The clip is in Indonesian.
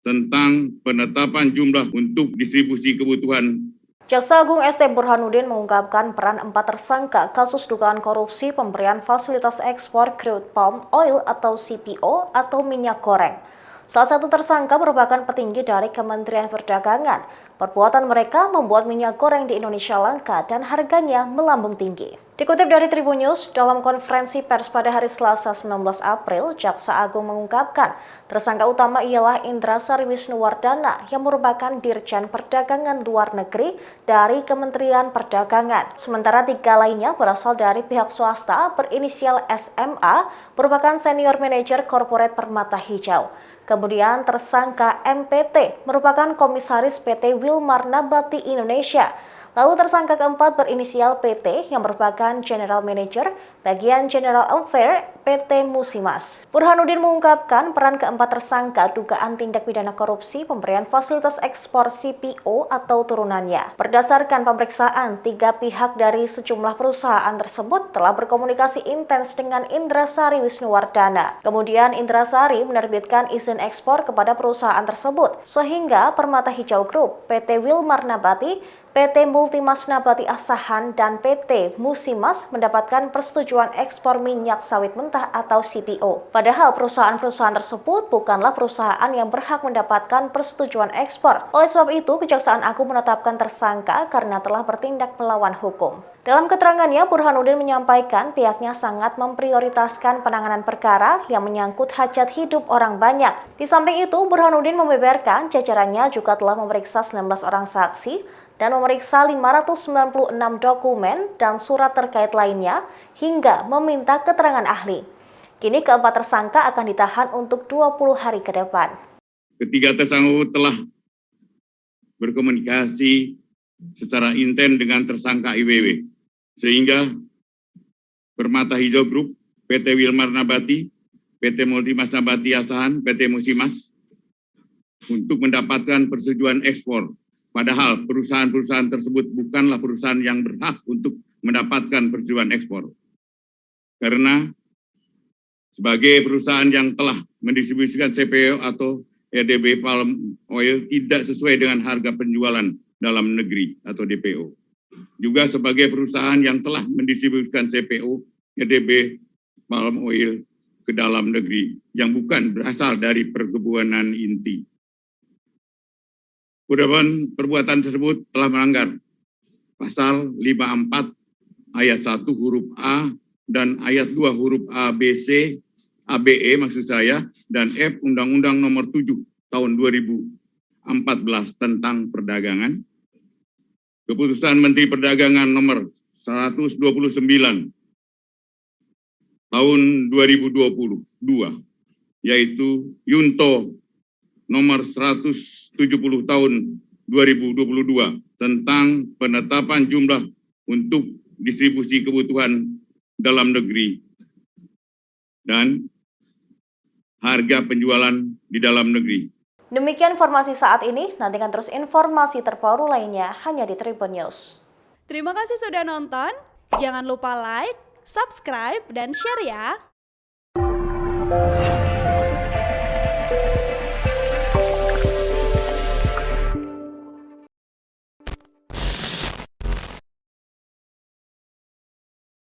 tentang penetapan jumlah untuk distribusi kebutuhan. Jaksa Agung ST Burhanuddin mengungkapkan peran 4 tersangka kasus dugaan korupsi pemberian fasilitas ekspor crude palm oil atau CPO atau minyak goreng. Salah satu tersangka merupakan petinggi dari Kementerian Perdagangan. Perbuatan mereka membuat minyak goreng di Indonesia langka dan harganya melambung tinggi. Dikutip dari Tribun News, dalam konferensi pers pada hari Selasa 19 April, Jaksa Agung mengungkapkan tersangka utama ialah Indrasari Wisnuwardana yang merupakan Dirjen Perdagangan Luar Negeri dari Kementerian Perdagangan. Sementara 3 lainnya berasal dari pihak swasta berinisial SMA, merupakan Senior Manager Corporate Permata Hijau. Kemudian tersangka MPT merupakan Komisaris PT Wilmar Nabati Indonesia. Lalu tersangka keempat berinisial PT yang merupakan General Manager bagian General Affair PT Musimas. Burhanuddin mengungkapkan peran keempat tersangka dugaan tindak pidana korupsi pemberian fasilitas ekspor CPO atau turunannya. Berdasarkan pemeriksaan, 3 pihak dari sejumlah perusahaan tersebut telah berkomunikasi intens dengan Indrasari Wisnuwardana. Kemudian Indrasari menerbitkan izin ekspor kepada perusahaan tersebut, sehingga Permata Hijau Group, PT Wilmar Nabati, PT Multimas Nabati Asahan, dan PT Musimas mendapatkan persetujuan ekspor minyak sawit mentah atau CPO. Padahal perusahaan-perusahaan tersebut bukanlah perusahaan yang berhak mendapatkan persetujuan ekspor. Oleh sebab itu, Kejaksaan Agung menetapkan tersangka karena telah bertindak melawan hukum. Dalam keterangannya, Burhanuddin menyampaikan pihaknya sangat memprioritaskan penanganan perkara yang menyangkut hajat hidup orang banyak. Di samping itu, Burhanuddin membeberkan jajarannya juga telah memeriksa 19 orang saksi dan memeriksa 596 dokumen dan surat terkait lainnya hingga meminta keterangan ahli. Kini keempat tersangka akan ditahan untuk 20 hari ke depan. Ketiga tersangka telah berkomunikasi secara intens dengan tersangka IWW, sehingga Permata Hijau Group, PT Wilmar Nabati, PT Multimas Nabati Asahan, PT Musimas untuk mendapatkan persetujuan ekspor. Padahal perusahaan-perusahaan tersebut bukanlah perusahaan yang berhak untuk mendapatkan persetujuan ekspor. Karena sebagai perusahaan yang telah mendistribusikan CPO atau EDB palm oil tidak sesuai dengan harga penjualan dalam negeri atau DPO. Juga sebagai perusahaan yang telah mendistribusikan CPO EDB palm oil ke dalam negeri yang bukan berasal dari perkebunan inti. Perbuatan tersebut telah melanggar pasal 54 ayat 1 huruf A dan ayat 2 huruf A, B, C, ABE maksud saya, dan F Undang-Undang Nomor 7 tahun 2014 tentang perdagangan, Keputusan Menteri Perdagangan Nomor 129 tahun 2022, yaitu Yunto Nomor 170 tahun 2022 tentang penetapan jumlah untuk distribusi kebutuhan dalam negeri dan harga penjualan di dalam negeri. Demikian informasi saat ini, nantikan terus informasi terbaru lainnya hanya di Tribun News. Terima kasih sudah nonton, jangan lupa like, subscribe, dan share ya!